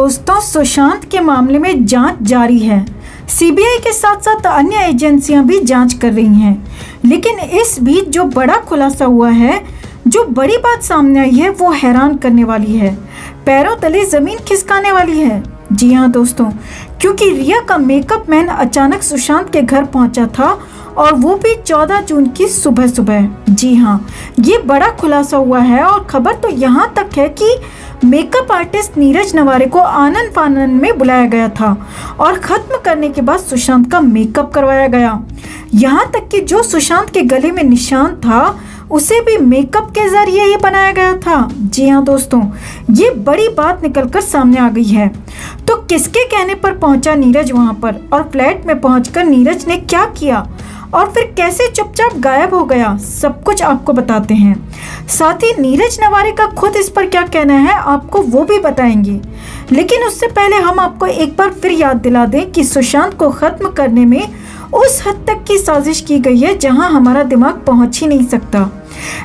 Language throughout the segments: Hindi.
दोस्तों, सुशांत के मामले में जांच जारी है। सीबीआई के साथ साथ अन्य एजेंसियां भी जांच कर रही हैं। लेकिन इस बीच जो बड़ा खुलासा हुआ है, जो बड़ी बात सामने आई है, वो हैरान करने वाली है, पैरों तले जमीन खिसकाने वाली है। जी हाँ दोस्तों, क्योंकि रिया का मेकअप मैन अचानक सुशांत के घर पहुंचा था, और वो भी 14 जून की सुबह सुबह। जी हाँ, ये बड़ा खुलासा हुआ है और खबर तो यहाँ तक है कि मेकअप आर्टिस्ट नीरज नवारे को आनन फानन में बुलाया गया था और खत्म करने के बाद सुशांत का मेकअप करवाया गया। यहाँ तक कि जो सुशांत के गले में निशान था, उसे भी मेकअप के जरिए ही बनाया गया था। जी हाँ दोस्तों, ये बड़ी बात निकलकर सामने आ गई है। तो किसके कहने पर पहुंचा नीरज वहां पर, और फ्लैट में पहुंचकर नीरज ने क्या किया और फिर कैसे चुपचाप गायब हो गया, सब कुछ आपको बताते हैं। साथ ही नीरज नवारे का खुद इस पर क्या कहना है, आपको वो भी बताएंगे। लेकिन उससे पहले हम आपको एक बार फिर याद दिला दें कि सुशांत को खत्म करने में उस हद तक की साजिश की गई है जहां हमारा दिमाग पहुंच ही नहीं सकता।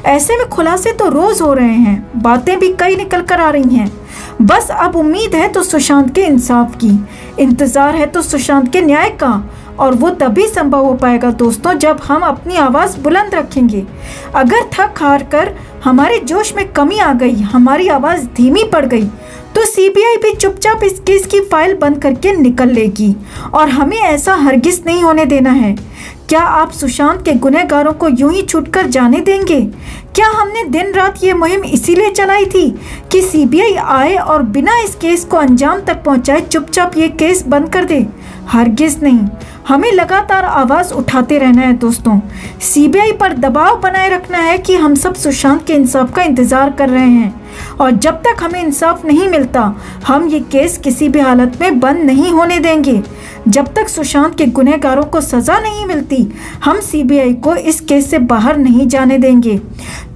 ऐसे में खुलासे तो रोज हो रहे हैं, बातें भी कई निकल कर आ रही हैं। बस अब उम्मीद है तो सुशांत के इंसाफ की, इंतजार है तो सुशांत के न्याय का, और वो तभी संभव हो पाएगा दोस्तों जब हम अपनी आवाज़ बुलंद रखेंगे। अगर थक हार कर हमारे जोश में कमी आ गई, हमारी आवाज़ धीमी पड़ गई, तो सीबीआई भी चुपचाप इस केस की फाइल बंद करके निकल लेगी, और हमें ऐसा हरगिज नहीं होने देना है। क्या आप सुशांत के गुनहगारों को यूं ही छूटकर जाने देंगे? क्या हमने दिन रात ये मुहिम इसीलिए चलाई थी कि सीबीआई आए और बिना इस केस को अंजाम तक पहुंचाए चुपचाप ये केस बंद कर दे? हरगिज नहीं, हमें लगातार आवाज़ उठाते रहना है दोस्तों। सीबीआई पर दबाव बनाए रखना है कि हम सब सुशांत के इंसाफ का इंतज़ार कर रहे हैं, और जब तक हमें इंसाफ नहीं मिलता, हम ये केस किसी भी हालत में बंद नहीं होने देंगे। जब तक सुशांत के गुनहगारों को सज़ा नहीं मिलती, हम सीबीआई को इस केस से बाहर नहीं जाने देंगे।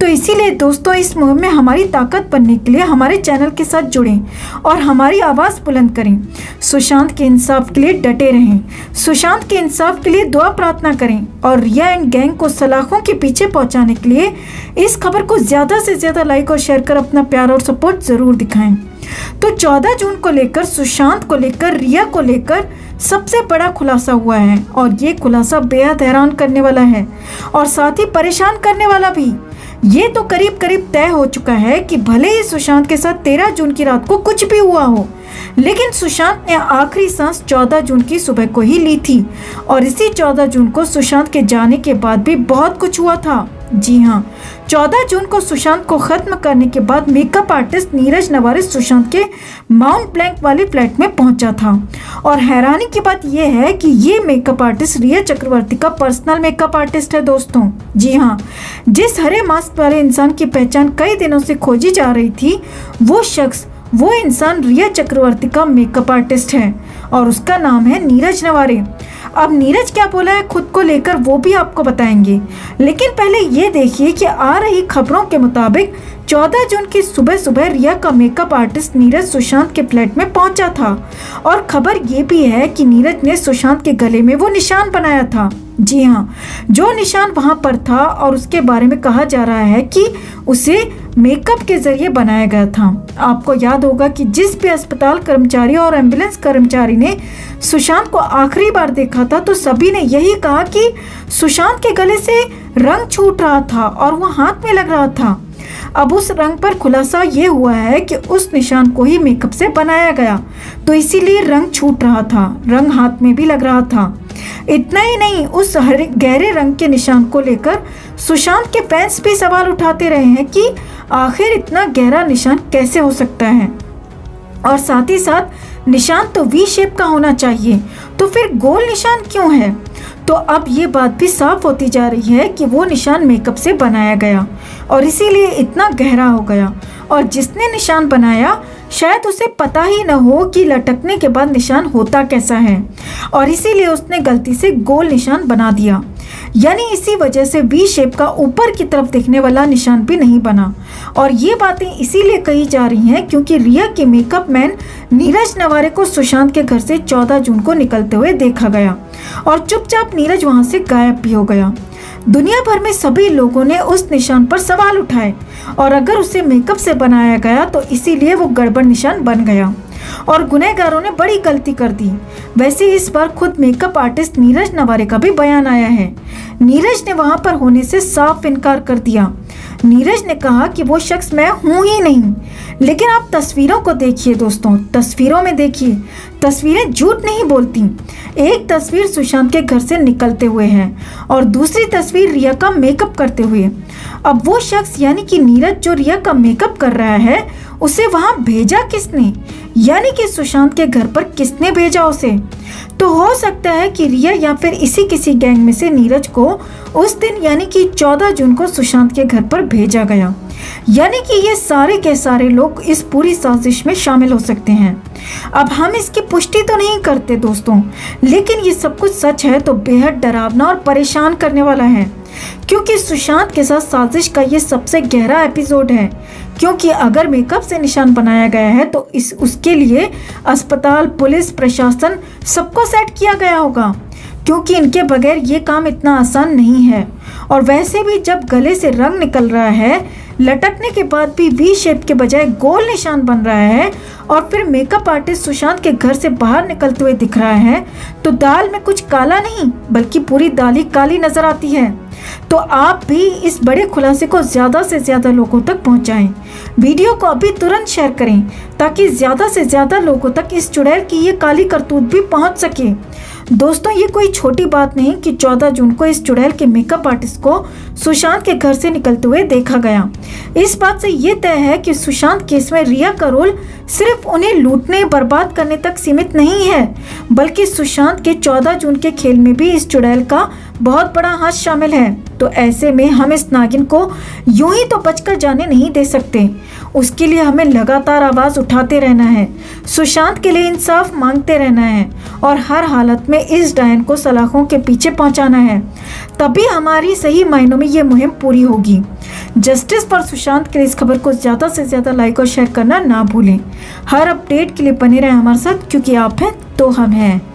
तो इसीलिए दोस्तों, इस मुहिम में हमारी ताकत बनने के लिए हमारे चैनल के साथ जुड़ें और हमारी आवाज़ बुलंद करें। सुशांत के इंसाफ के लिए डटे रहें, सुशांत के इंसाफ के लिए दुआ प्रार्थना करें, और रिया एंड गैंग को सलाखों के पीछे पहुंचाने के लिए इस खबर को ज़्यादा से ज़्यादा लाइक और शेयर कर अपना प्यार और सपोर्ट ज़रूर दिखाएं। तो 14 जून को लेकर, सुशांत को लेकर, रिया को लेकर सबसे बड़ा खुलासा हुआ है, और ये खुलासा बेहद हैरान करने वाला है और साथ ही परेशान करने वाला भी। ये तो करीब करीब तय हो चुका है कि भले ही सुशांत के साथ 13 जून की रात को कुछ भी हुआ हो, लेकिन सुशांत ने आखिरी सांस 14 जून की सुबह को ही ली थी, और इसी 14 जून को सुशांत के जाने के बाद भी बहुत कुछ हुआ था। जी हाँ, 14 जून को सुशांत को खत्म करने के बाद मेकअप आर्टिस्ट नीरज नवारे सुशांत के माउंट ब्लैंक वाले फ्लैट में पहुंचा था। और हैरानी की बात यह है कि ये मेकअप आर्टिस्ट रिया चक्रवर्ती का पर्सनल मेकअप आर्टिस्ट है दोस्तों। जी हाँ, जिस हरे मास्क वाले इंसान की पहचान कई दिनों से खोजी जा रही थी, वो शख्स, वो इंसान रिया चक्रवर्ती का मेकअप आर्टिस्ट है, और उसका नाम है नीरज नवारे। अब नीरज क्या बोला है खुद को लेकर, वो भी आपको बताएंगे। लेकिन पहले ये देखिए कि आ रही खबरों के मुताबिक 14 जून की सुबह सुबह रिया का मेकअप आर्टिस्ट नीरज सुशांत के फ्लैट में पहुंचा था, और खबर ये भी है कि नीरज ने सुशांत के गले में वो निशान बनाया था। जी हाँ, जो निशान वहां पर था, और उसके बारे में कहा जा रहा है कि उसे मेकअप के जरिए बनाया गया था। आपको याद होगा कि जिस भी अस्पताल कर्मचारी और एम्बुलेंस कर्मचारी ने सुशांत को आखिरी बार देखा था, तो सभी ने यही कहा कि सुशांत के गले से रंग छूट रहा था और वो हाथ में लग रहा था। अब उस रंग पर खुलासा ये हुआ है कि उस निशान को ही मेकअप से बनाया गया, तो इसीलिए रंग छूट रहा था, रंग हाथ में भी लग रहा था। इतना ही नहीं, उस गहरे रंग के निशान को लेकर सुशांत के फैंस भी सवाल उठाते रहे हैं कि आखिर इतना गहरा निशान कैसे हो सकता है, और साथ ही साथ निशान तो वी शेप का होना चाहिए, तो फिर गोल निशान क्यों है? तो अब ये बात भी साफ होती जा रही है कि वो निशान मेकअप से बनाया गया, और इसीलिए इतना गहरा हो गया, और जिसने निशान बनाया शायद उसे पता ही न हो कि लटकने के बाद निशान होता कैसा है, और इसीलिए उसने गलती से गोल निशान बना दिया। यानी इसी वजह से वी शेप का ऊपर की तरफ दिखने वाला निशान भी नहीं बना। और ये बातें इसीलिए कही जा रही हैं क्योंकि रिया के मेकअप मैन नीरज नवारे को सुशांत के घर से 14 जून को निकलते हुए देखा गया, और चुपचाप नीरज वहां से गायब भी हो गया। दुनिया भर में सभी लोगों ने उस निशान पर सवाल उठाए, और अगर उसे मेकअप से बनाया गया तो इसीलिए वो गड़बड़ निशान बन गया। और गुनहगारों ने बड़ी गलती कर दी। वैसे इस बार खुद मेकअप आर्टिस्ट नीरज नवारे का भी बयान आया है। नीरज ने वहां पर होने से साफ इनकार कर दिया। नीरज ने कहा कि वो शख्स मैं हूं ही नहीं। लेकिन आप तस्वीरों को देखिए दोस्तों, तस्वीरों में देखिए, तस्वीरें झूठ नहीं बोलती। एक तस्वीर सुशांत के घर से निकलते हुए है और दूसरी तस्वीर रिया का मेकअप करते हुए। अब वो शख्स यानी कि नीरज जो रिया का मेकअप कर रहा है, उसे वहां भेजा किसने, यानी कि सुशांत के घर पर किसने भेजा उसे? तो हो सकता है कि रिया या फिर इसी किसी गैंग में से नीरज को उस दिन यानी कि 14 जून को सुशांत के घर पर भेजा गया। यानी कि ये सारे के सारे लोग इस पूरी साजिश में शामिल हो सकते हैं। अब हम इसकी पुष्टि तो नहीं करते दोस्तों, लेकिन ये सब कुछ सच है तो बेहद डरावना और परेशान करने वाला है, क्योंकि सुशांत के साथ साजिश का ये सबसे गहरा एपिसोड है। क्योंकि अगर मेकअप से निशान बनाया गया है तो उसके लिए अस्पताल, पुलिस, प्रशासन सबको सेट किया गया होगा, क्योंकि इनके बगैर ये काम इतना आसान नहीं है। और वैसे भी जब गले से रंग निकल रहा है, लटकने के बाद भी वी शेप के बजाय गोल निशान बन रहा है और फिर मेकअप आर्टिस्ट सुशांत के घर से बाहर निकलते हुए दिख रहा है, तो दाल में कुछ काला नहीं बल्कि पूरी दाल ही काली नजर आती है। तो आप भी इस बड़े खुलासे को ज़्यादा से ज़्यादा लोगों तक पहुंचाएं। वीडियो को अभी तुरंत शेयर करें ताकि ज़्यादा से ज़्यादा लोगों तक इस चुड़ैल की ये काली करतूत भी पहुंच सके। दोस्तों, ये कोई छोटी बात नहीं कि 14 जून को इस चुड़ैल के मेकअप आर्टिस्ट को सुशांत के घर से निकलते हुए देखा गया। इस बात से ये तय है कि सुशांत केस में रिया का रोल सिर्फ उन्हें लूटने, बर्बाद करने तक सीमित नहीं है, बल्कि सुशांत के 14 जून के खेल में भी इस चुड़ैल का बहुत बड़ा हाथ शामिल है। तो ऐसे में हम इस नागिन को यूं ही तो बचकर जाने नहीं दे सकते। उसके लिए हमें लगातार आवाज़ उठाते रहना है, सुशांत के लिए इंसाफ मांगते रहना है और हर हालत में इस डायन को सलाखों के पीछे पहुंचाना है। तभी हमारी सही मायनों में ये मुहिम पूरी होगी। जस्टिस फॉर सुशांत के लिए इस खबर को ज़्यादा से ज़्यादा लाइक और शेयर करना ना भूलें। हर अपडेट के लिए बने रहें हमारे साथ, क्योंकि आप हैं तो हम हैं।